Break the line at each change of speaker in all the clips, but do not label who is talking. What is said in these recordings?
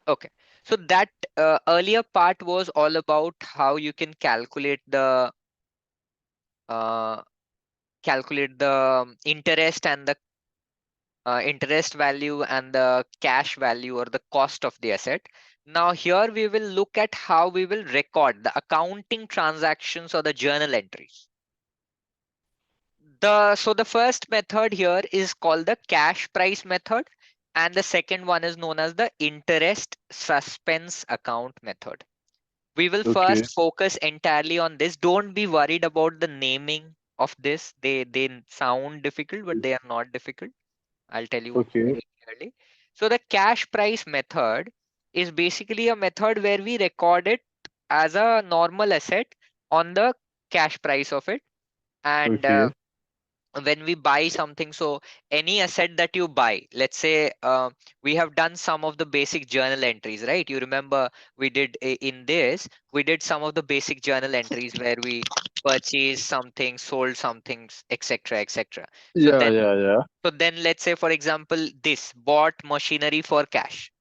Okay. So that earlier part was all about how you can uh, calculate the interest and the interest value and the cash value or the cost of the asset. Now here we will look at how we will record the accounting transactions or the journal entries. So the first method here is called the cash price method, and the second one is known as the interest suspense account method. We will
Okay.
first focus entirely on this. Don't be worried about the naming of this. They sound difficult, but they are not difficult. I'll tell you
Okay.
very clearly. So the cash price method is basically a method where we record it as a normal asset on the cash price of it. And
Okay.
when we buy something, so any asset that you buy, let's say we have done some of the basic journal entries, right? You remember we did in this, we did some of the basic journal entries where we purchased something, sold something, etc, etc. so
Yeah,
then
yeah, yeah.
so then let's say, for example, this bought machinery for cash.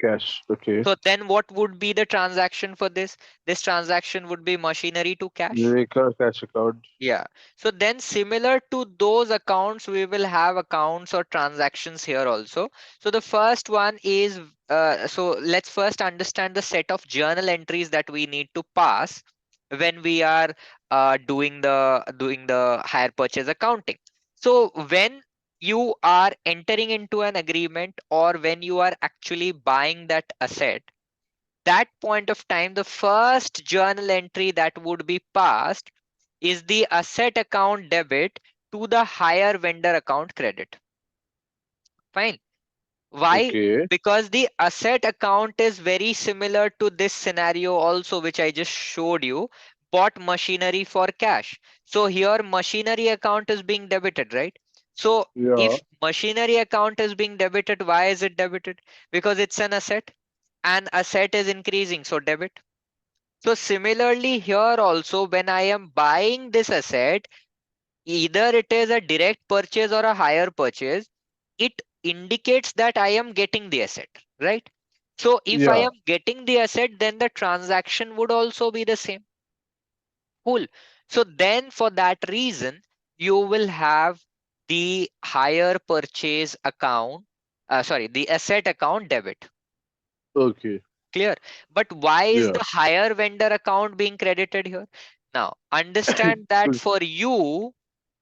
Cash. Okay.
So then what would be the transaction for this? This transaction would be machinery to cash.
Make cash account.
Yeah. So then similar to those accounts, we will have accounts or transactions here also. So the first one is, so let's first understand the set of journal entries that we need to pass when we are doing the hire purchase accounting. So when you are entering into an agreement or when you are actually buying that asset, that point of time, the first journal entry that would be passed is the asset account debit to the higher vendor account credit. Fine. Why?
Okay.
Because the asset account is very similar to this scenario also, which I just showed you. Bought machinery for cash. So here machinery account is being debited, right? So
Yeah.
if machinery account is being debited, why is it debited? Because it's an asset and asset is increasing, so debit. So similarly here also, when I am buying this asset, either it is a direct purchase or a hire purchase, it indicates that I am getting the asset, right? So if I
Yeah.
am getting the asset, then the transaction would also be the same. Cool. So then for that reason, you will have the hire purchase account, sorry, the asset account debit.
Okay.
Clear. But why is
Yeah.
the higher vendor account being credited here? Now, understand that for you,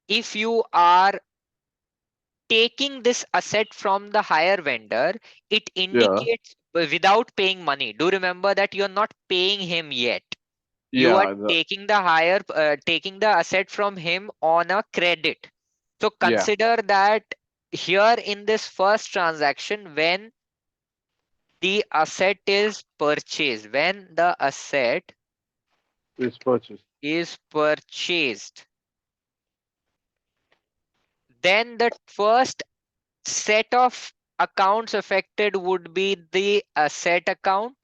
if you are taking this asset from the higher vendor, it
Yeah.
indicates without paying money. Do remember that you're not paying him yet. You are
Yeah.
taking the asset from him on a credit. So
Yeah.
consider that here in this first transaction, when the asset is purchased, when the asset
It's purchased.
is purchased, then the first set of accounts affected would be the asset account,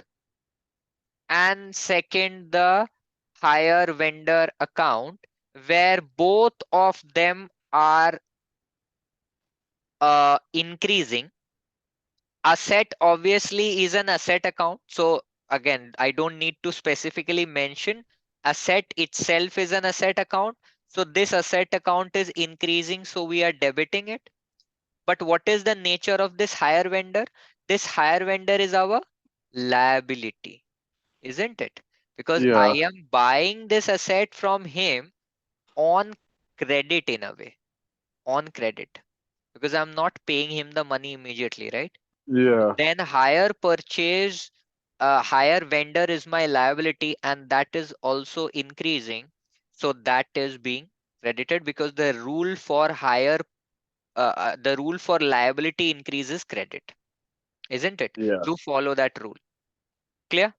and second the higher vendor account, where both of them are increasing. Asset obviously is an asset account, so again I don't need to specifically mention, asset itself is an asset account. So this asset account is increasing, so we are debiting it. But what is the nature of this higher vendor? This higher vendor is our liability, isn't it? Because I
Yeah.
am buying this asset from him on credit in a way, on credit, because I'm not paying him the money immediately, right? So
Yeah.
then higher purchase, higher vendor is my liability, and that is also increasing. So that is being credited because the rule for liability increases credit, isn't it?
Yeah.
Do follow that rule. Clear?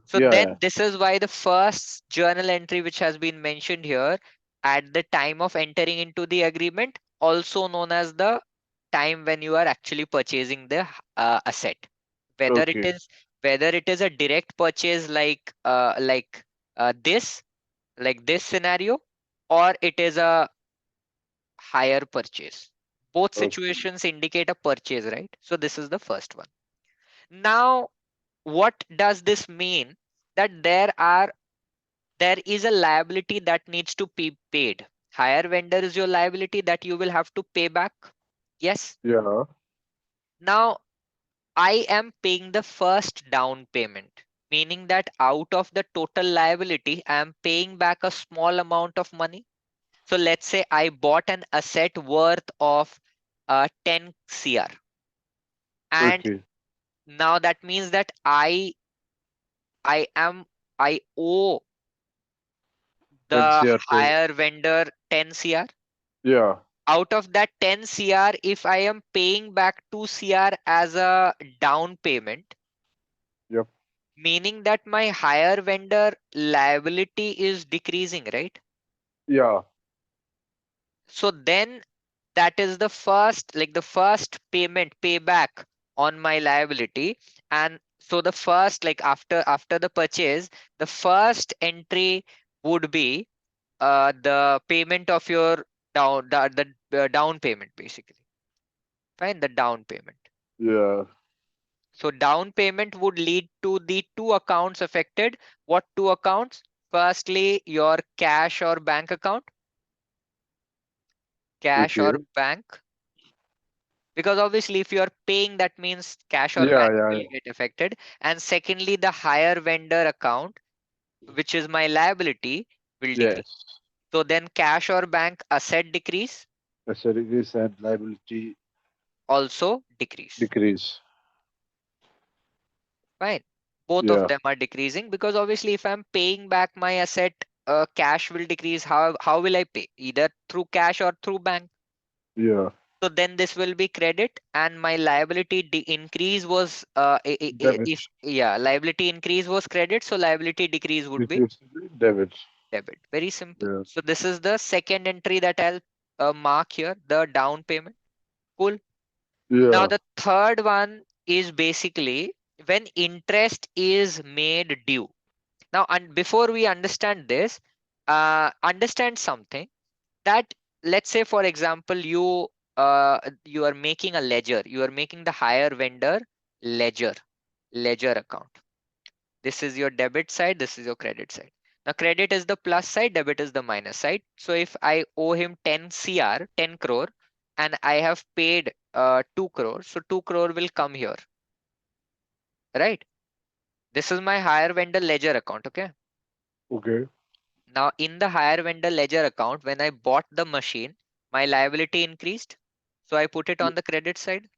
So
Yeah.
then
Yeah.
this is why the first journal entry which has been mentioned here at the time of entering into the agreement, also known as the time when you are actually purchasing the asset, whether it
Okay.
is whether it is a direct purchase this, like this scenario, or it is a higher purchase. Both
Okay.
situations indicate a purchase, right? So this is the first one. Now what does this mean? That there is a liability that needs to be paid. Hire vendor is your liability that you will have to pay back. Yes.
Yeah.
Now I am paying the first down payment, meaning that out of the total liability, I am paying back a small amount of money. So let's say I bought an asset worth of 10 CR. And
Okay.
now that means that I am I owe
10
the
CR to,
higher vendor 10 CR.
yeah.
Out of that 10 CR, if I am paying back 2 CR as a down payment,
Yep.
meaning that my higher vendor liability is decreasing, right?
Yeah.
So then that is the first, like the first payment payback on my liability. And so the first, like after the purchase, the first entry would be the payment of your the down payment, basically. Fine, the down payment.
Yeah.
So down payment would lead to the two accounts affected. What two accounts? Firstly, your cash or bank account, cash
Okay.
or bank. Because obviously, if you are paying, that means cash or
Yeah.
bank
Yeah.
will get affected. And secondly, the higher vendor account, which is my liability, will decrease.
Yes.
So then cash or bank asset decrease,
Assets and liability
also decrease.
decrease.
Fine. Both of
Yeah.
them are decreasing because obviously if I'm paying back my asset, cash will decrease. How will I pay? Either through cash or through bank.
Yeah.
So then this will be credit, and my liability increase was
Debit.
if yeah, liability increase was credit, so liability decrease would be
Decrease. Debit.
debit. Very simple.
Yeah.
So this is the second entry that I'll mark here, the down payment. Cool. Now
Yeah.
the third one is basically when interest is made due. Now, and before we understand this, understand something that, let's say for example, you are making a ledger, you are making the higher vendor ledger account. This is your debit side, this is your credit side. Now credit is the plus side, debit is the minus side. So if I owe him 10 CR, 10 crore, and I have paid 2 crore, so 2 crore will come here, right? This is my higher vendor ledger account, okay?
Okay.
Now in the higher vendor ledger account, when I bought the machine, my liability increased. So I put it on the credit side.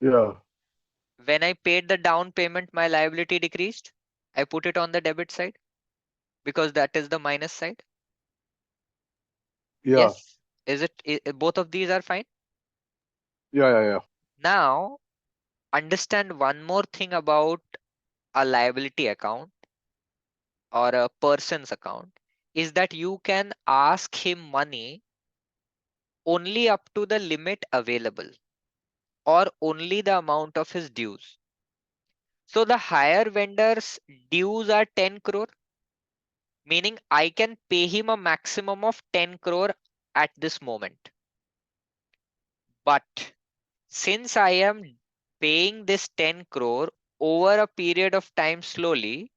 Yeah.
When I paid the down payment, my liability decreased. I put it on the debit side because that is the minus side.
Yeah.
Yes. Is it both of these are fine?
Yeah. Yeah. Yeah.
Now understand one more thing about a liability account or a person's account is that you can ask him money only up to the limit available or only the amount of his dues. So the higher vendor's dues are 10 crore, meaning I can pay him a maximum of 10 crore at this moment. But since I am paying this 10 crore over a period of time slowly,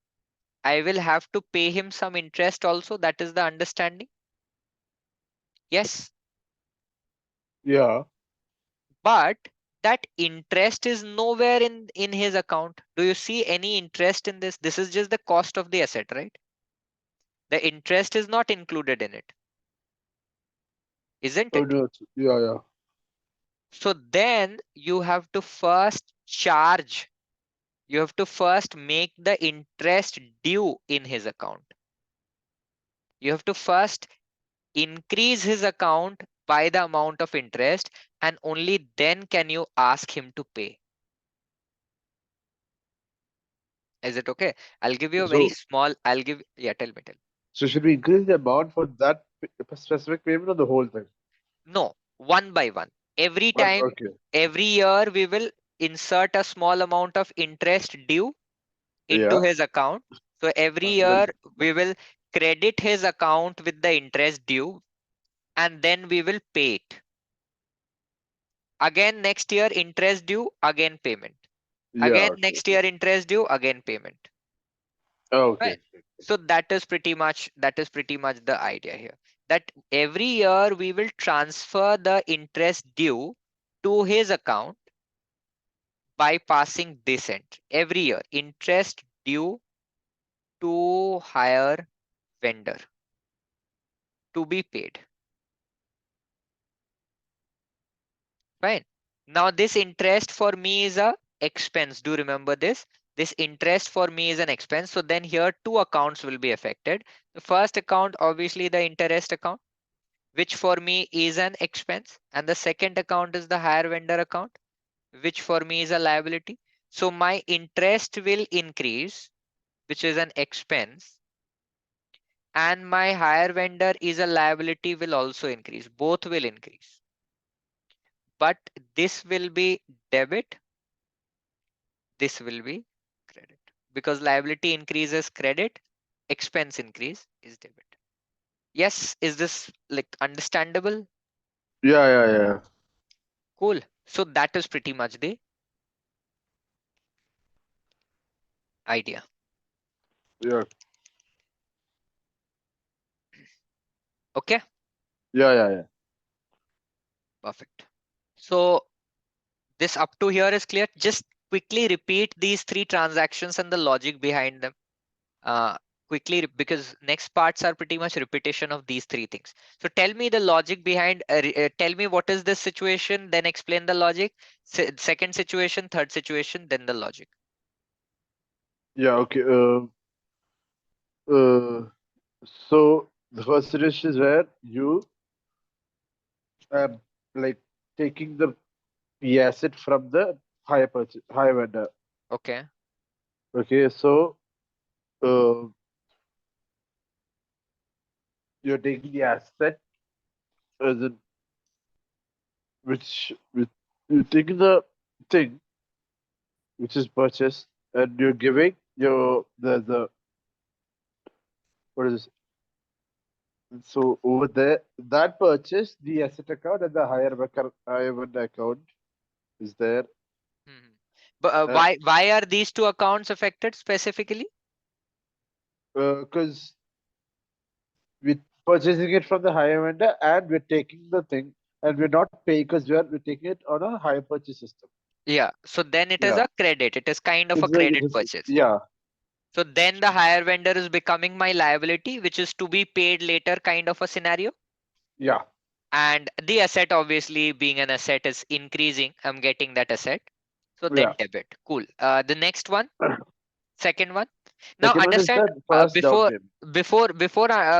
I will have to pay him some interest also. That is the understanding. Yes.
Yeah.
But that interest is nowhere in his account. Do you see any interest in this? This is just the cost of the asset, right? The interest is not included in it, isn't
Oh
it?
no. Yeah. Yeah.
So then you have to first charge, you have to first make the interest due in his account. You have to first increase his account by the amount of interest, and only then can you ask him to pay. Is it okay? I'll give you a very
So,
small, I'll give, yeah, tell me.
so should we increase the amount for that specific payment or the whole thing?
No, one by one. Every
But
time,
okay.
every year, we will insert a small amount of interest due into
Yeah.
his account. So every
And
year,
then,
we will credit his account with the interest due, and then we will pay it. Again, next year, interest due, again payment. Again,
okay.
next year interest due, again payment.
Okay.
Right. So that is pretty much the idea here. That every year we will transfer the interest due to his account by passing this entry. Every year, interest due to hire vendor to be paid. Fine. Now this interest for me is a expense. Do remember this? This interest for me is an expense. So then here two accounts will be affected. The first account, obviously the interest account, which for me is an expense. And the second account is the hire vendor account, which for me is a liability. So my interest will increase, which is an expense. And my hire vendor is a liability will also increase. Both will increase. But this will be debit. This will be credit. Because liability increases credit, expense increase is debit. Yes, is this like understandable?
Yeah.
Cool. So that is pretty much the idea.
Yeah.
Okay,
Yeah.
perfect. So this up to here is clear. Just quickly repeat these three transactions and the logic behind them. Quickly because next parts are pretty much repetition of these three things. So tell me the logic behind, tell me what is this situation, then explain the logic. Second situation, third situation, then the logic.
Yeah. Okay. Uh, so the first situation is where you are like taking the asset from the higher vendor.
Okay.
Okay. So uh, you're taking the asset as in which you're taking the thing which is purchased and you're giving the what is so over there that purchase the asset account and the higher vendor account is there.
Mhm. But
Uh,
why are these two accounts affected specifically?
because we're purchasing it from the higher vendor and we're taking the thing and we're not paying because we're taking it on a higher purchase system.
Yeah. So then it is
Yeah,
a credit. It is kind of a
it's like it
credit
is.
purchase.
Yeah,
So then the higher vendor is becoming my liability, which is to be paid later kind of a scenario.
yeah,
And the asset obviously being an asset is increasing. I'm getting that asset. So
yeah.
then debit. Cool. The next one, second one. Now
Second one is
understand
the first down payment.
before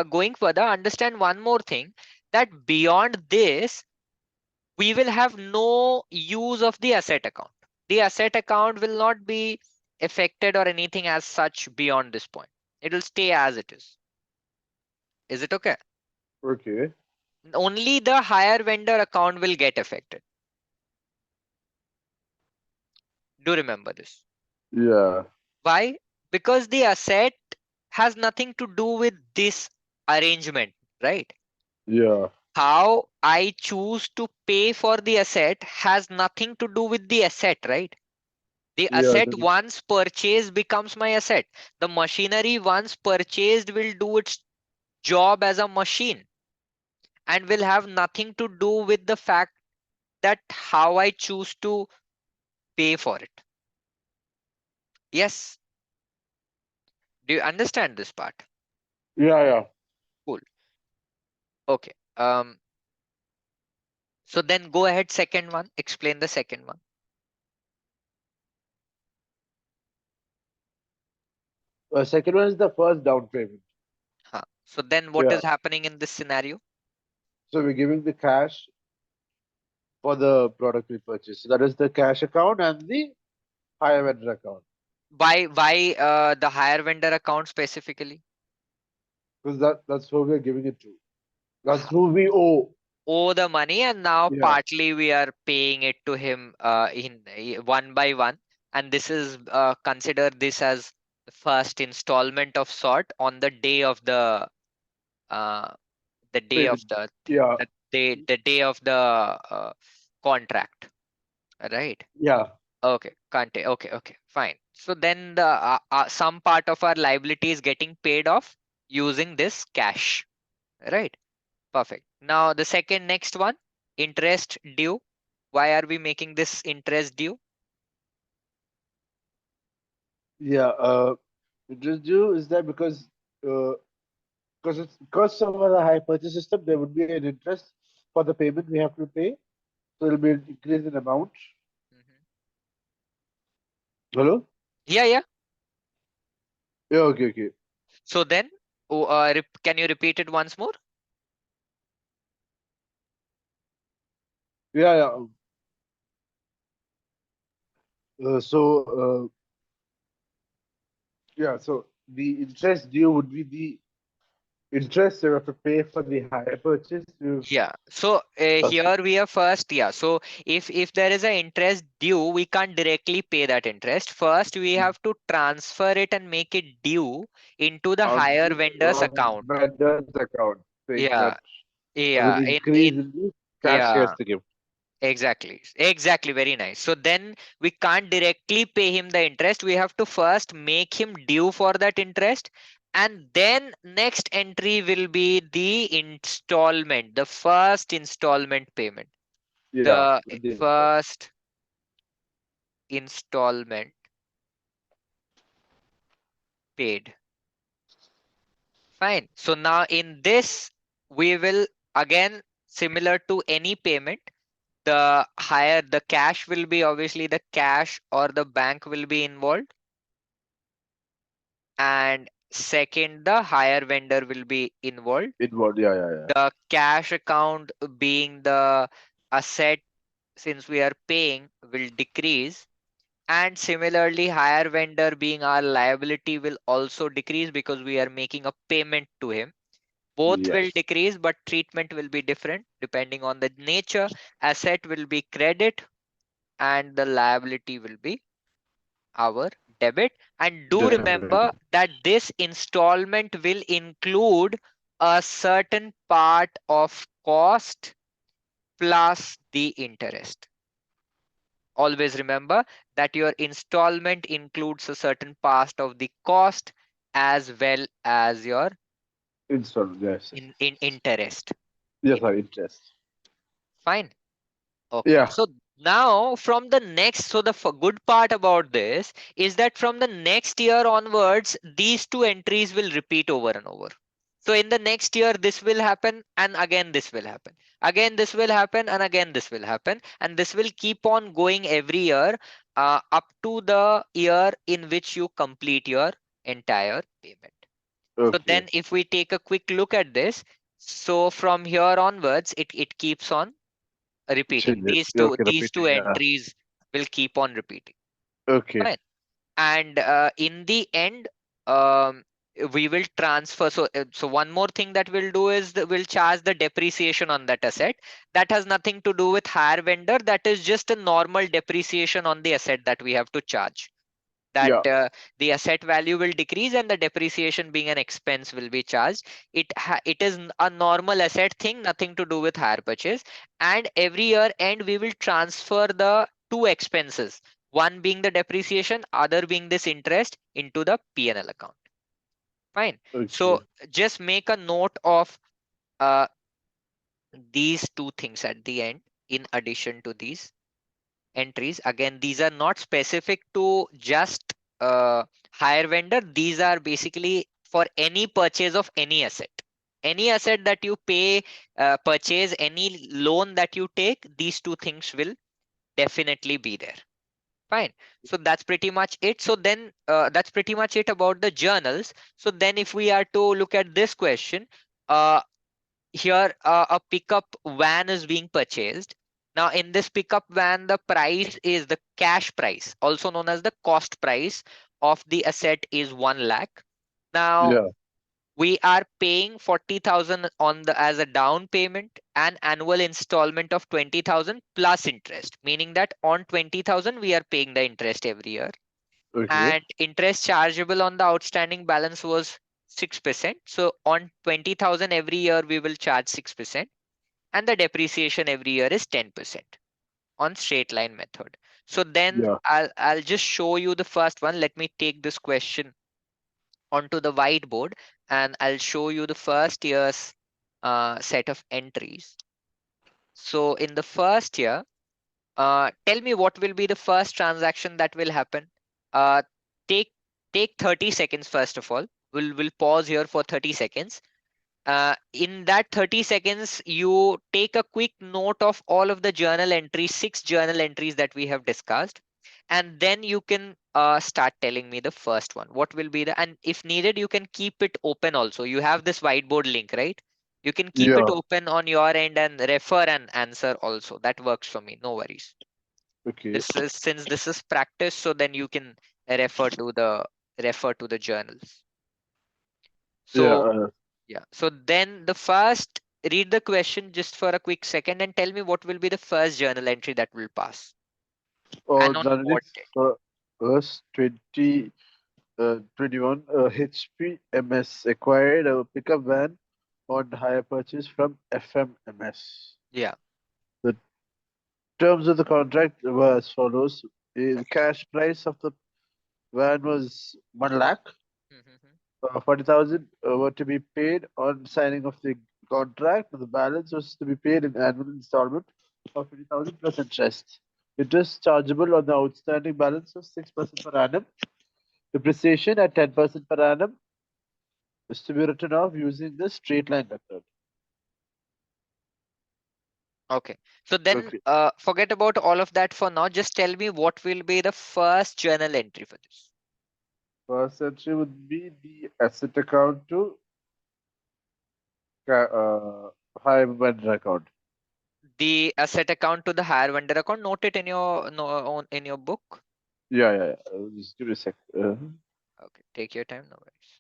going further, understand one more thing that beyond this, we will have no use of the asset account. The asset account will not be affected or anything as such beyond this point. It will stay as it is. Is it okay?
Okay.
Only the higher vendor account will get affected. Do remember this.
Yeah,
Why? Because the asset has nothing to do with this arrangement, right?
yeah,
How I choose to pay for the asset has nothing to do with the asset, right? The
yeah.
asset once purchased becomes my asset. The machinery once purchased will do its job as a machine and will have nothing to do with the fact that how I choose to pay for it. Yes. Do you understand this part?
Yeah.
Cool. Okay. So then go ahead, second one. Explain the second one.
Second one is the first down payment.
Huh. So then what
Yeah.
is happening in this scenario?
So we're giving the cash for the product we purchased. So that is the cash account and the higher vendor account.
Why the higher vendor account specifically?
Because that's who we're giving it to. That's who we owe.
Owe the money and now
Yeah.
partly we are paying it to him in one by one, and this is consider this as the first installment of sort on uh, the day of
Payment.
the thing,
Yeah.
the day of the contract, right?
Yeah.
Okay, can't take. Okay, fine. So then the some part of our liability is getting paid off using this cash, right? Perfect. Now the second next one, interest due. Why are we making this interest due?
Yeah. Interest due is that uh, because of the high purchase system, there would be an interest for the payment we have to pay. So it'll be an increase in amount.
Mhm.
Hello?
Yeah, yeah.
Yeah, okay.
So then, can you repeat it once more?
Yeah. So yeah, so the interest due would be the interest you have to pay for the higher purchase.
Yeah. So
Okay.
here we are first. Yeah. So if there is an interest due, we can't directly pay that interest. First, we have to transfer it and make it due into the
On
higher
the
vendor's account.
vendor's account, saying
Yeah.
that there was
Yeah.
an increase
In
in the cash he has
yeah.
to give.
Exactly. Very nice. So then we can't directly pay him the interest. We have to first make him due for that interest. And then next entry will be the installment, the first installment payment.
Yeah,
The
at the end.
first installment paid. Fine. So now in this, we will again, similar to any payment, the higher the cash will be, obviously the cash or the bank will be involved. And second, the higher vendor will be involved.
Inward, yeah.
The cash account being the asset, since we are paying, will decrease. And similarly, higher vendor being our liability will also decrease because we are making a payment to him. Both will
Yes.
decrease, but treatment will be different depending on the nature. Asset will be credit and the liability will be our debit. And do
Debit.
remember that this installment will include a certain part of cost plus the interest. Always remember that your installment includes a certain part of the cost as well as your
Installment, yes.
in interest.
Yes,
In,
sorry, interest.
fine. Okay.
Yeah.
So now from the next, so the good part about this is that from the next year onwards, these two entries will repeat over and over. So in the next year, this will happen and again this will happen. Again this will happen and again this will happen. And this will keep on going every year up to the year in which you complete your entire payment. So
Okay.
then if we take a quick look at this, so from here onwards, it keeps on repeating.
Changes. Okay,
These two
repeating. Yeah.
entries will keep on repeating.
Okay.
Fine. And in the end, um, we will transfer. So one more thing that we'll do is that we'll charge the depreciation on that asset. That has nothing to do with higher vendor. That is just a normal depreciation on the asset that we have to charge. That
Yeah.
the asset value will decrease and the depreciation being an expense will be charged. It is a normal asset thing, nothing to do with hire purchase. And every year end we will transfer the two expenses, one being the depreciation, other being this interest, into the P&L account. Fine. So
Okay.
just make a note of uh, these two things at the end in addition to these entries. Again, these are not specific to just hire vendor. These are basically for any purchase of any asset. Any asset that you pay, purchase, any loan that you take, these two things will definitely be there. Fine. So that's pretty much it. So then that's pretty much it about the journals. So then if we are to look at this question, uh, here a pickup van is being purchased. Now in this pickup van, the price is the cash price, also known as the cost price of the asset, is 1 lakh. Now
Yeah.
we are paying 40,000 on the as a down payment and annual installment of 20,000 plus interest, meaning that on 20,000 we are paying the interest every year.
Okay.
And interest chargeable on the outstanding balance was 6%. So on 20,000 every year we will charge 6%, and the depreciation every year is 10% on straight line method. So then
Yeah.
I'll just show you the first one. Let me take this question onto the whiteboard and I'll show you the first year's set of entries. So in the first year, tell me what will be the first transaction that will happen. Uh, take take 30 seconds first of all. We'll pause here for 30 seconds. In that 30 seconds, you take a quick note of all of the journal entries, 6 journal entries that we have discussed, and then you can start telling me the first one. What will be the, and if needed, you can keep it open also. You have this whiteboard link, right? You can keep it
Yeah.
open on your end and refer an answer also. That works for me. No worries.
Okay.
This is, since this is practice, so then you can refer to the journals.
Yeah.
So yeah. So then the first, read the question just for a quick second and tell me what will be the first journal entry that will pass and on what
Journalists
date.
for us 21 HP MS acquired a pickup van on hire purchase from FMMS.
Yeah.
The terms of the contract were as follows. The cash price of the van was 1 lakh.
Mhm.
40,000 were to be paid on signing of the contract. The balance was to be paid in annual installment of 50,000 plus interest. Interest chargeable on the outstanding balance of 6% per annum. Depreciation at 10% per annum is to be written off using the straight line method.
Okay. So then
Okay.
forget about all of that for now. Just tell me what will be the first journal entry for this.
First entry would be the asset account to high vendor account.
The asset account to the hire vendor account. Note it in your in your book.
Yeah. Just give me a sec.
Okay. Take your time. No worries.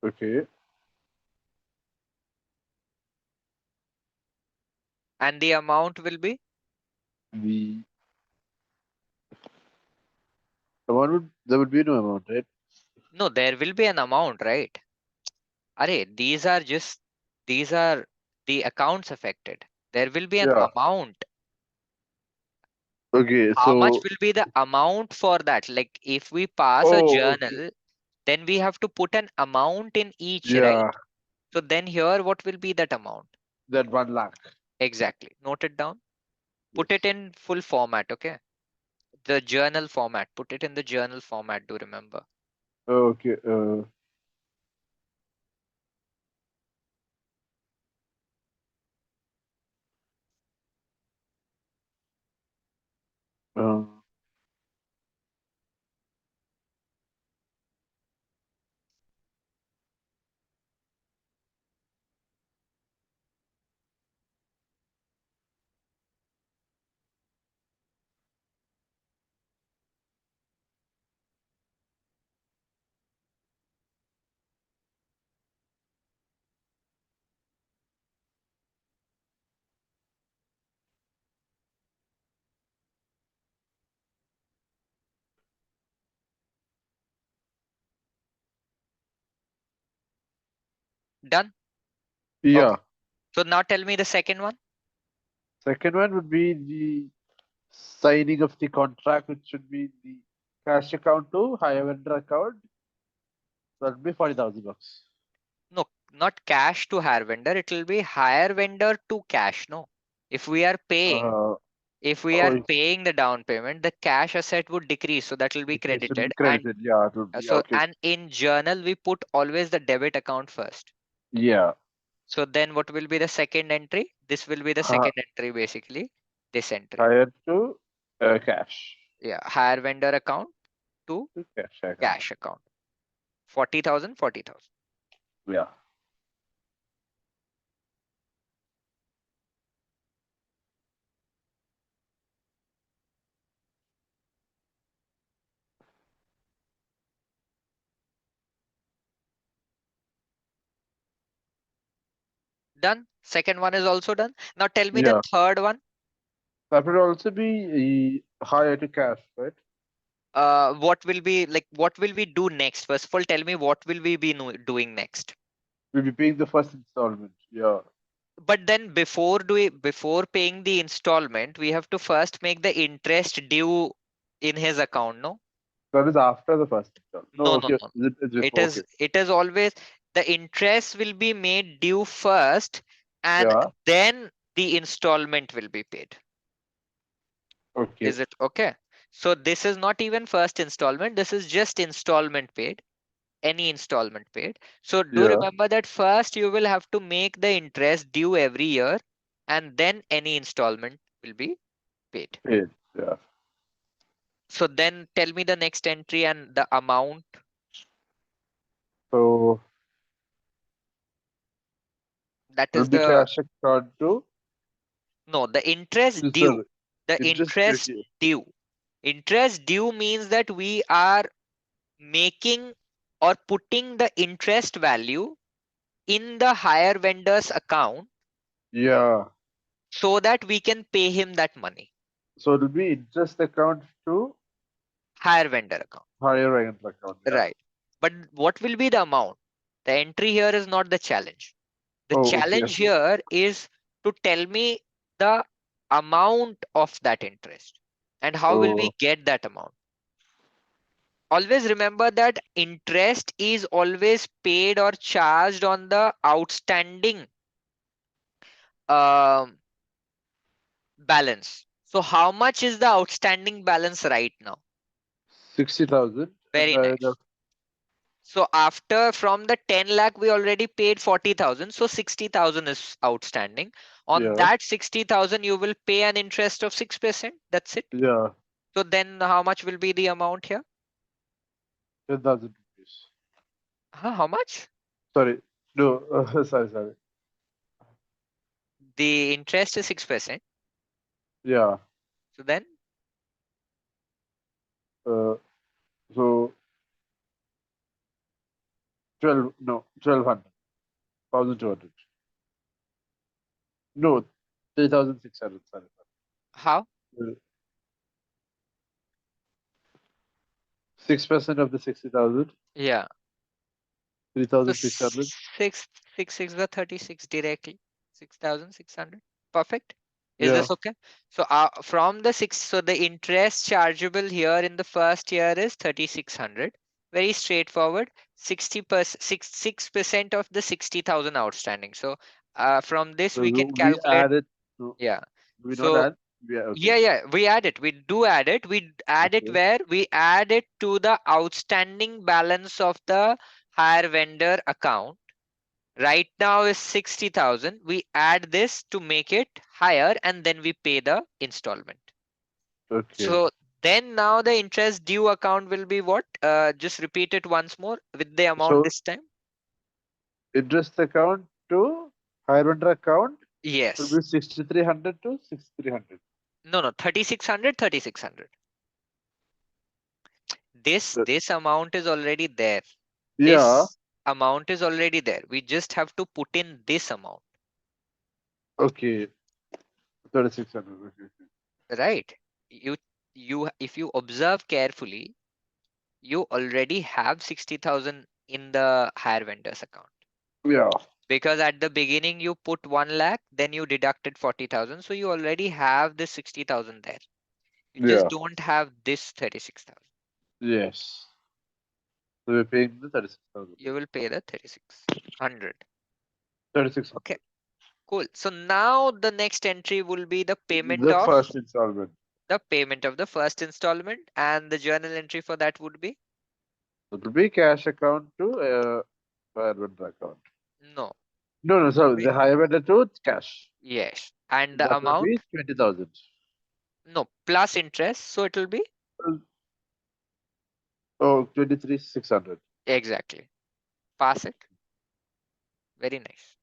Okay.
And the amount will be?
The amount would there would be no amount, right?
No, there will be an amount, right? Arey, these are the accounts affected. There will be an
Yeah.
amount.
Okay.
How much
So
will be the amount for that? Like if we pass a
oh okay.
journal, then we have to put an amount in each, right?
Yeah.
So then here, what will be that amount?
That 1 lakh.
Exactly. Note it down. Put it
Yes.
in full format, okay? The journal format. Put it in the journal format, do remember.
Okay. Uh,
Done?
yeah.
Okay. So now tell me the second one.
Second one would be the signing of the contract, which should be the cash account to higher vendor account. That would be 40,000 bucks.
No, not cash to hire vendor. It will be hire vendor to cash. No. If we are paying,
Uh,
if we are
oh,
paying the down payment, the cash asset would decrease. So that will be
it should be
credited. And
credited. Yeah, it would be
so,
okay.
and in journal, we put always the debit account first.
Yeah.
So then what will be the second entry? This will be the
Uh,
second entry, basically. This entry.
higher to cash.
Yeah. Hire vendor account to
To cash account.
cash account. 40,000, 40,000.
Yeah.
Done. Second one is also done. Now tell me the
Yeah.
third one.
That would also be higher to cash, right?
What will be like? What will we do next? First of all, tell me what will we be doing next?
We'll be paying the first installment. Yeah.
But then before paying the installment, we have to first make the interest due in his account, no?
That is after the first installment. No,
No, no,
okay.
no.
It's
It
before. Okay.
is it is always the interest will be made due first, and
Yeah.
then the installment will be paid.
Okay.
Is it okay? So this is not even first installment, this is just installment paid, any installment paid. So do
Yeah.
remember that first you will have to make the interest due every year, and then any installment will be paid.
Paid. Yeah.
So then tell me the next entry and the amount.
So
That
will
is
be
the
cash account to
no, the interest due.
sorry.
The
Interest
interest
duty.
due. Interest due means that we are making or putting the interest value in the hire vendor's account
Yeah.
so that we can pay him that money.
So it'll be interest account to
Hire vendor account.
higher rental account. Yeah.
Right. But what will be the amount? The entry here is not the challenge. The
Oh, okay.
challenge here is to tell me the amount of that interest and how will we
So
get that amount. Always remember that interest is always paid or charged on the outstanding um, balance. So how much is the outstanding balance right now?
60,000 and
Very nice. So after from the 10 lakh, we already paid 40,000. So 60,000 is outstanding. On
yeah.
that 60,000, you will pay an interest of 6%. That's it.
Yeah.
So then how much will be the amount here?
10,000 rupees.
How much?
Sorry. No, sorry.
The interest is 6%.
Yeah.
So then
Uh, so 12, no, 1,200, 1,200. No, 3,600. Sorry.
how?
6% of the 60,000,
Yeah. So
3,600.
six by 36 directly. 6,600. Perfect. Is
Yeah.
this okay? So from the six, so the interest chargeable here in the first year is 3,600. Very straightforward. 60%, 6% of the 60,000 outstanding. So from this
So
we can
we
calculate.
add it. No,
Yeah.
we don't
So
add. Yeah. Okay.
yeah, we add it. We do add it. We add it
Okay.
where we add it to the outstanding balance of the hire vendor account. Right now is 60,000. We add this to make it higher and then we pay the installment.
Okay.
So then now the interest due account will be what? Just repeat it once more with the amount
So
this time.
interest account to higher vendor account will
Yes.
be 6,300 to 6,300.
No, 3,600, 3,600. This amount is already there.
Yeah.
This amount is already there. We just have to put in this amount,
Okay. 3,600. Okay.
right? You if you observe carefully, you already have 60,000 in the hire vendors account
Yeah.
because at the beginning you put 1 lakh, then you deducted 40,000. So you already have this 60,000 there. You just
Yeah.
don't have this 36,000.
Yes. So we're paying the 36,000.
You will pay the 3,600.
3,600.
Okay, cool. So now the next entry will be the payment
The
of
first installment.
the first installment, and the journal entry for that would be
It will be cash account to higher vendor account.
no.
No, no,
Will
sorry.
be
The higher vendor to cash.
yes. And the
That will
amount
be 20,000.
no plus interest. So it will be
Oh, 23,600.
exactly. Pass it. Very nice.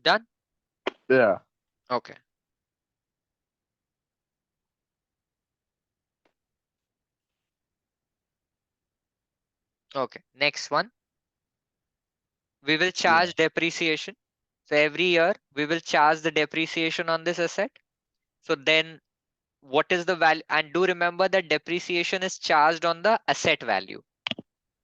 Done?
Yeah.
Okay. Okay. Next one. We will charge depreciation. So every year we will charge the depreciation on this asset. So then what is the value? And do remember that depreciation is charged on the asset value.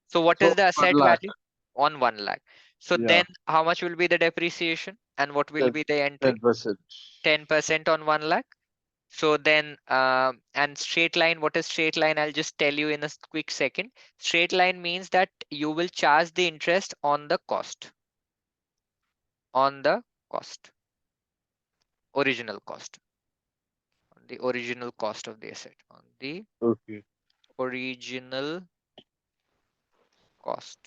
So what is
So
the
1
asset
lakh.
value? On 1 lakh. So
Yeah.
then how much will be the depreciation and what will be the entry?
10%.
10% on 1 lakh. So then, and straight line, what is straight line? I'll just tell you in a quick second. Straight line means that you will charge the interest on the cost, original cost, on the original cost of the asset, on the
Okay.
original cost.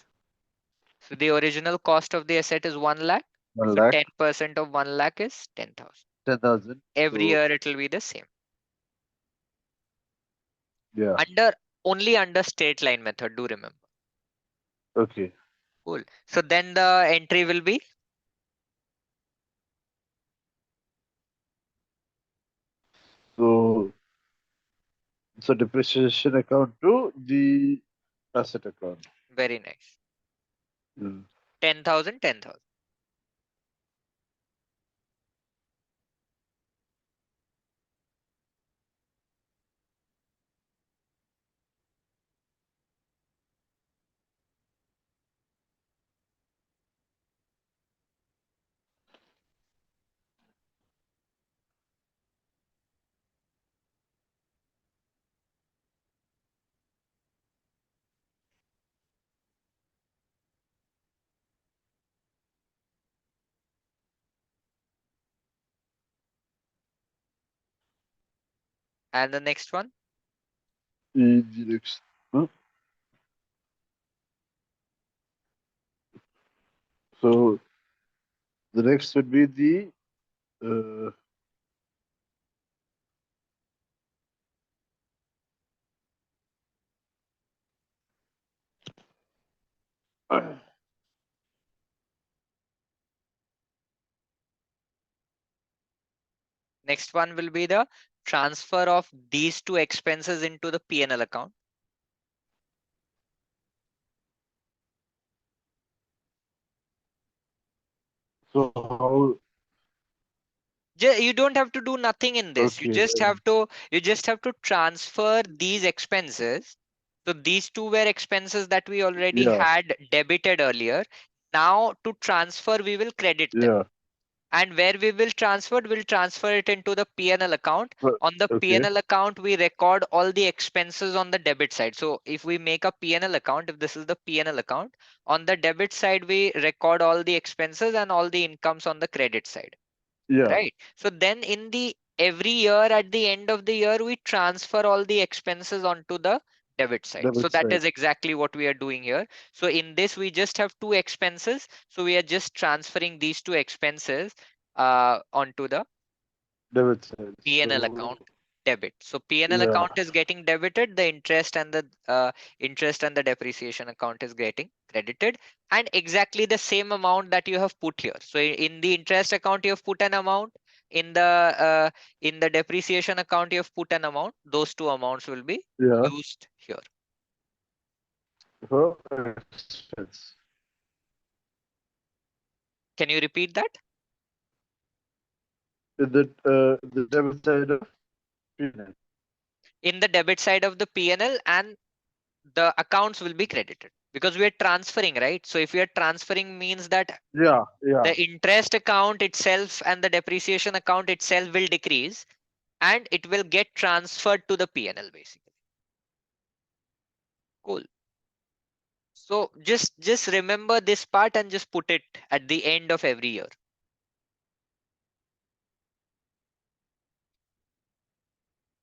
So the original cost of the asset is 1 lakh.
1
So
lakh.
10% of 1 lakh is 10,000.
10,000.
Every
So
year it will be the same.
yeah.
Only under straight line method, do remember.
Okay.
Cool. So then the entry will be
So depreciation account to the asset account.
very nice.
Mm.
10,000, 10,000. And the next one,
The next. Huh? So the next would be the uh,
next one will be the transfer of these two expenses into the P&L account.
so how
You don't have to do nothing in this.
okay then,
You just have to transfer these expenses. So these two were expenses that we already
yeah,
had debited earlier. Now to transfer, we will credit them.
yeah,
And where we will transfer, we'll transfer it into the P&L account.
but
On the
okay,
P&L account, we record all the expenses on the debit side. So if we make a P&L account, if this is the P&L account, on the debit side, we record all the expenses and all the incomes on the credit side.
yeah,
Right. So then in the every year at the end of the year, we transfer all the expenses onto the debit side. So
debit
that
side,
is exactly what we are doing here. So in this, we just have two expenses. So we are just transferring these two expenses onto the
debit side.
P&L
So
account debit. So P&L
yeah,
account is getting debited, the interest and the depreciation account is getting credited, and exactly the same amount that you have put here. So in the interest account, you have put an amount. In the depreciation account, you have put an amount. Those two amounts will be
yeah,
used here.
for expense.
Can you repeat that?
The debit side of P&L.
In the debit side of the P&L, and the accounts will be credited because we are transferring, right? So if we are transferring means that
Yeah, yeah,
the interest account itself and the depreciation account itself will decrease and it will get transferred to the P&L basically. Cool. So just remember this part and just put it at the end of every year.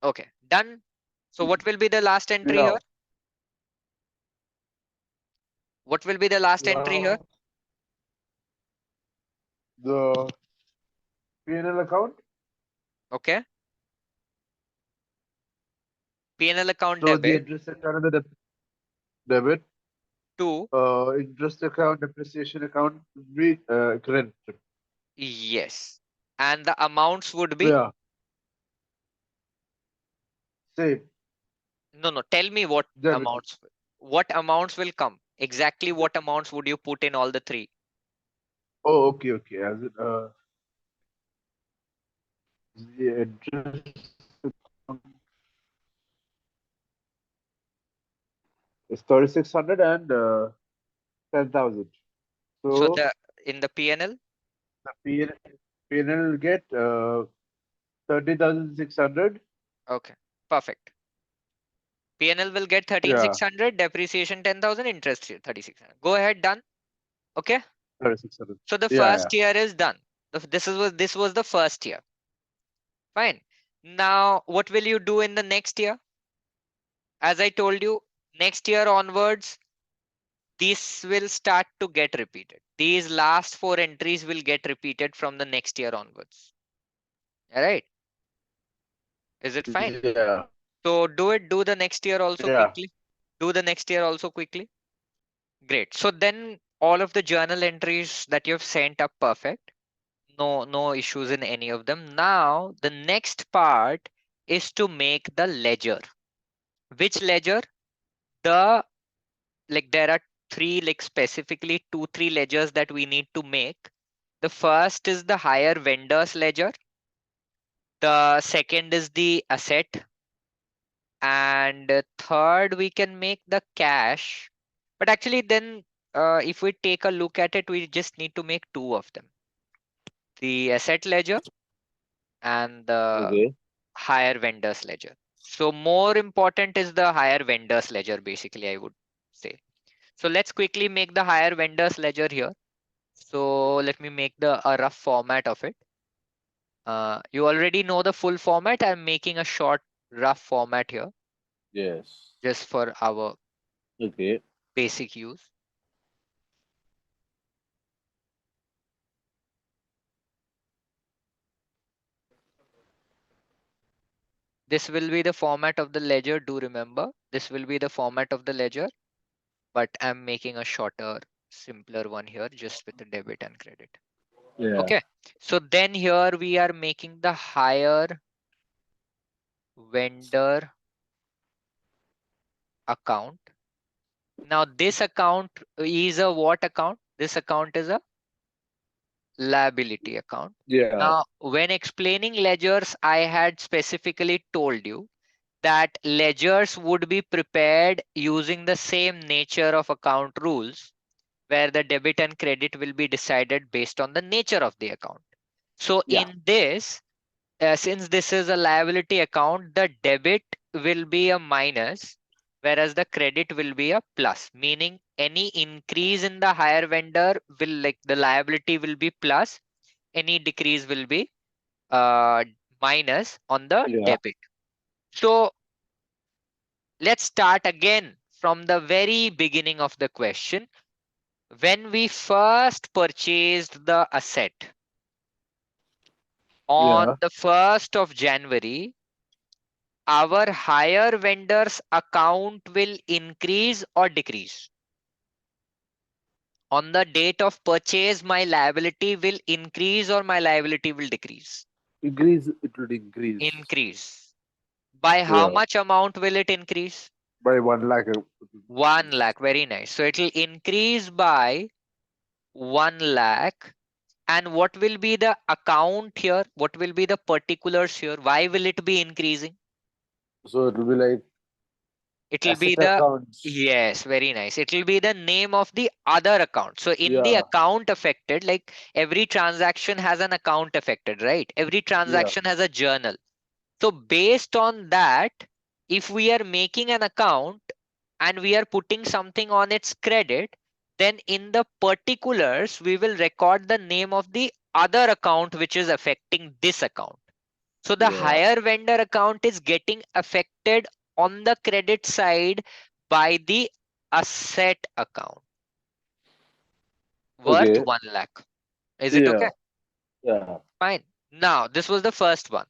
Okay, done. So what will be the last entry
yeah.
here? What will be the last entry here?
Now the P&L account.
Okay. P&L account
So the
debit
interest account and the debit.
to
Interest account, depreciation account will be credited.
Yes. And the amounts would be,
Yeah. Same.
no, tell me
Debit.
what amounts will come. Exactly what amounts would you put in all the three?
Oh, okay, okay. As it, the interest is 3,600 and 10,000.
So
So
in the PNL,
the PNL will get 30,600.
okay, perfect. PNL will get
Yeah,
13,600, depreciation 10,000, interest 3,600. Go ahead, done. Okay.
3,600.
So the
Yeah, yeah.
first year is done. This was the first year. Fine. Now, what will you do in the next year? As I told you, next year onwards, this will start to get repeated. These last four entries will get repeated from the next year onwards. All right. Is it fine?
Yeah,
So do the next year also
yeah.
quickly. Do the next year also quickly. Great. So then all of the journal entries that you've sent are perfect. No issues in any of them. Now the next part is to make the ledger. Which ledger? The like there are three, like specifically 2 3 ledgers that we need to make. The first is the hire vendors ledger. The second is the asset, and third we can make the cash. But actually then if we take a look at it, we just need to make two of them, the asset ledger and the
Okay.
hire vendors ledger. So more important is the hire vendors ledger, basically, I would say. So let's quickly make the hire vendors ledger here. So let me make a rough format of it. You already know the full format. I'm making a short rough format here
Yes.
just for our
Okay.
basic use. This will be the format of the ledger. Do remember, this will be the format of the ledger, but I'm making a shorter, simpler one here just with the debit and credit.
Yeah.
Okay. So then here we are making the hire vendor account. Now this account is a what account? This account is a liability account.
Yeah.
Now, when explaining ledgers, I had specifically told you that ledgers would be prepared using the same nature of account rules, where the debit and credit will be decided based on the nature of the account. So
Yeah.
in this, since this is a liability account, the debit will be a minus, whereas the credit will be a plus, meaning any increase in the hire vendor will, like, the liability will be plus, any decrease will be uh, minus on the
Yeah.
debit. So let's start again from the very beginning of the question. When we first purchased the asset on
Yeah.
the 1st of January, our hire vendors account will increase or decrease. On the date of purchase, my liability will increase or my liability will decrease.
Increase, it would increase.
Increase. By how
Yeah.
much amount will it increase?
By 1 lakh.
1 lakh. Very nice. So it will increase by 1 lakh. And what will be the account here? What will be the particulars here? Why will it be increasing?
So it will be like
It will be
asset
the,
accounts.
yes, very nice. It will be the name of the other account. So in the
Yeah.
account affected, like every transaction has an account affected, right? Every
Yeah.
transaction has a journal. So based on that, if we are making an account and we are putting something on its credit, then in the particulars, we will record the name of the other account which is affecting this account. So the
Yeah.
hire vendor account is getting affected on the credit side by the asset account worth
Okay.
1 lakh. Is it okay?
Yeah. Yeah.
Fine. Now, this was the first one.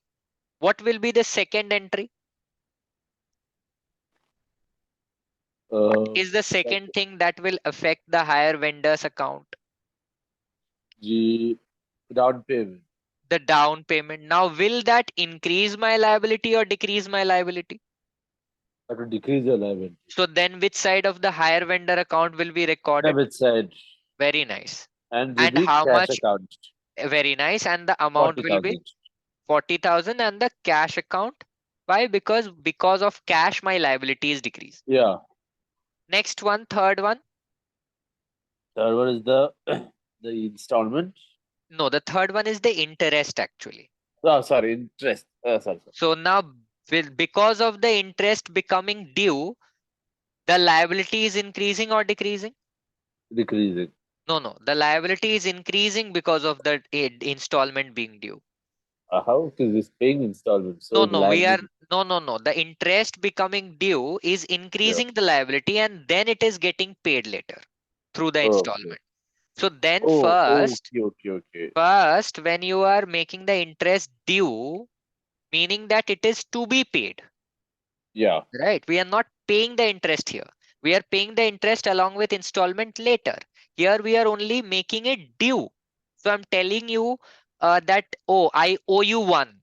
What will be the second entry? What
Uh,
is the
sec-
second thing that will affect the hire vendor's account?
G. Down payment.
The down payment. Now, will that increase my liability or decrease my liability?
That will decrease your liability.
So then which side of the hire vendor account will be recorded?
Debit side.
Very nice.
And will
And
be
how
cash
much?
account.
Very nice. And the amount will be
40,000.
40,000 and the cash account. Why? Because of cash, my liability is decreased.
Yeah.
Next one, third one.
Third one is the the installment.
No, the third one is the interest actually.
Oh, sorry, interest. Sorry.
So now because of the interest becoming due, the liability is increasing or decreasing?
Decreasing.
No. The liability is increasing because of the installment being due.
How? Because it's paying installment. So
No,
it's
no, we are
liability.
no. The interest becoming due is
Yeah.
increasing the liability and then it is getting paid later through the
Okay.
installment. So then
Oh,
first,
okay.
when you are making the interest due, meaning that it is to be paid,
Yeah.
right? We are not paying the interest here. We are paying the interest along with installment later. Here we are only making it due. So I'm telling you that, oh, I owe you one.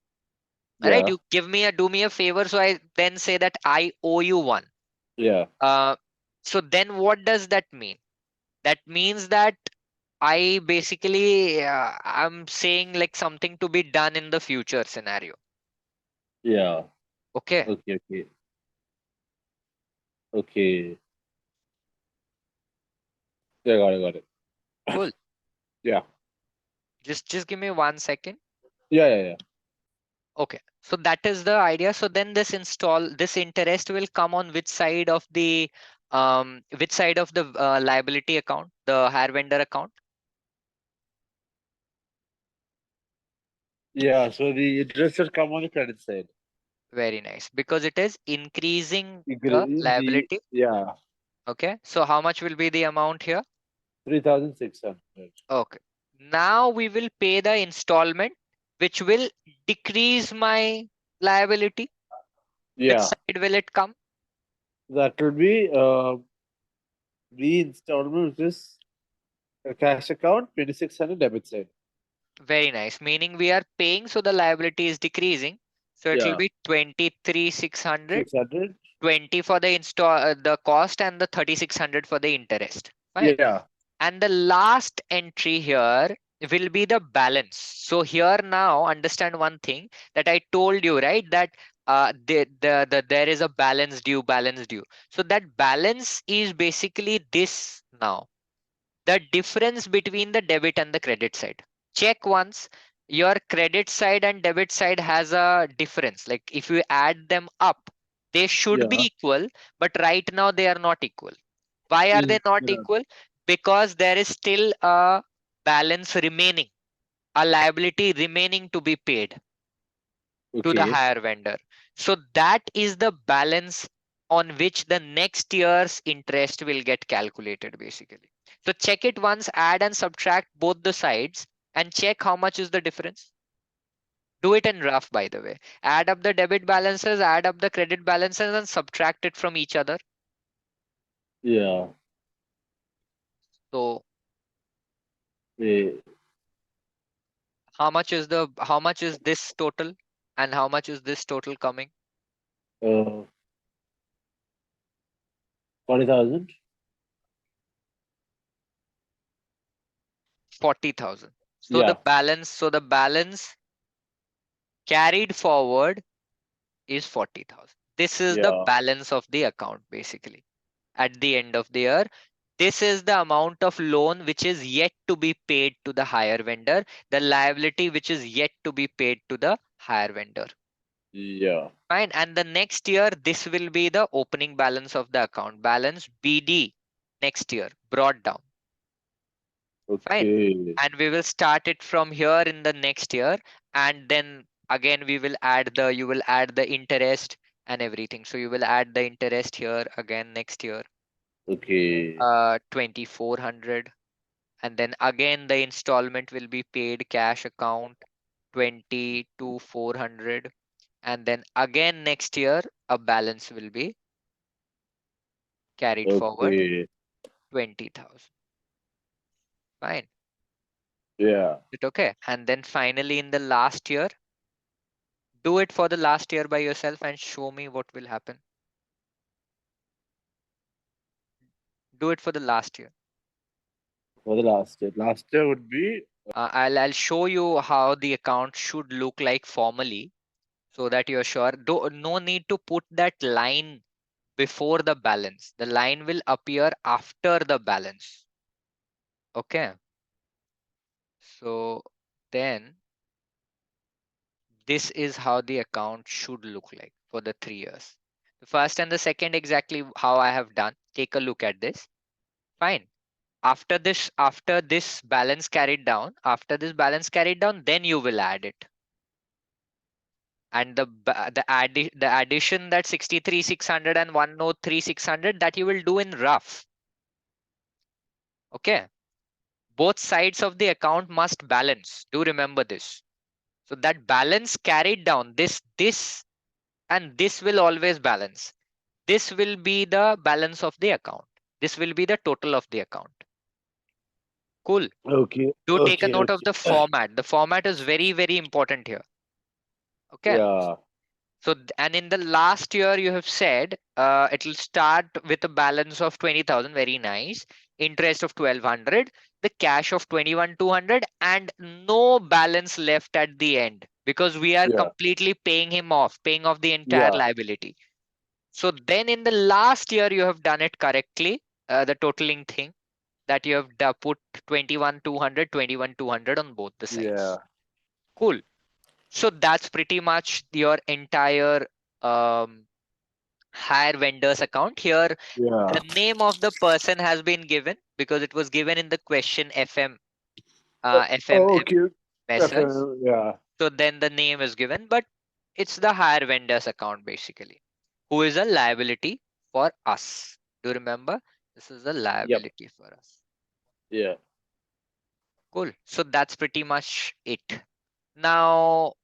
All right,
Yeah.
you do me a favor. So I then say that I owe you one.
Yeah.
Uh, so then what does that mean? That means that I basically I'm saying like something to be done in the future scenario.
Yeah.
Okay,
Okay. Okay. Yeah, got it.
cool.
Yeah.
Just give me 1 second.
Yeah.
Okay, so that is the idea. So then this interest will come on which side of the liability account, the hire vendor account.
Yeah. So the interest will come on the credit side.
Very nice, because it is increasing the
Increase the
liability.
yeah.
Okay, so how much will be the amount here?
3,600.
Okay, now we will pay the installment, which will decrease my liability. Which
Yeah.
side will it come?
That will be the installment, which is a cash account, 2,600 debit side.
Very nice, meaning we are paying, so the liability is decreasing. So it will
Yeah.
be 23,600,
600.
20 for the the cost and the 3,600 for the interest. Fine.
Yeah.
And the last entry here will be the balance. So here now understand one thing that I told you, right? That there is a balance due. So that balance is basically this now. The difference between the debit and the credit side. Check once your credit side and debit side has a difference. Like if you add them up, they should be
Yeah.
equal, but right now they are not equal. Why are they not
Yeah.
equal? Because there is still a balance remaining, a liability remaining to be paid to the
Okay.
hire vendor. So that is the balance on which the next year's interest will get calculated basically. So check it once, add and subtract both the sides and check how much is the difference. Do it in rough, by the way. Add up the debit balances, add up the credit balances and subtract it from each other.
Yeah.
So
Eh,
how much is this total and how much is this total coming?
uh, 40,000.
40,000. So
Yeah.
the balance carried forward is 40,000. This is the
Yeah.
balance of the account basically at the end of the year. This is the amount of loan which is yet to be paid to the hire vendor, the liability which is yet to be paid to the hire vendor.
Yeah.
Fine. And the next year, this will be the opening balance of the account. Balance BD next year brought down. Fine.
Okay.
And we will start it from here in the next year. And then again, you will add the interest and everything. So you will add the interest here again next year,
Okay.
2,400. And then again, the installment will be paid cash account 22,400. And then again next year, a balance will be carried forward
Okay.
20,000. Fine.
Yeah.
Is it okay? And then finally in the last year, do it for the last year by yourself and show me what will happen. Do it for the last year.
For the last year. Last year would be
I'll show you how the account should look like formally so that you're sure. No need to put that line before the balance. The line will appear after the balance. Okay. So then this is how the account should look like for the 3 years. The first and the second exactly how I have done. Take a look at this. Fine. After this balance carried down, then you will add it. And the addition, that 63,600 and 103,600, that you will do in rough. Okay. Both sides of the account must balance. Do remember this. So that balance carried down, this and this will always balance. This will be the balance of the account. This will be the total of the account. Cool.
okay.
Do take a
Okay.
note of
Okay.
the format. The format is very, very important here. Okay.
Yeah.
So, and in the last year, you have said it will start with a balance of 20,000. Very nice. Interest of 1,200, the cash of 21,200, and no balance left at the end because we are
Yeah.
completely paying off the entire
Yeah.
liability. So then in the last year, you have done it correctly, the totaling thing that you have put 21,200, 21,200 on both the
Yeah.
sides. Cool. So that's pretty much your entire um, hire vendors account. Here,
Yeah.
the name of the person has been given because it was given in the question
Oh,
FMM
okay.
Messers.
Definitely. Yeah.
So then the name is given, but it's the hire vendors account basically, who is a liability for us. Do you remember? This is a
Yep.
liability for us.
Yeah.
Cool. So that's pretty much it. Now,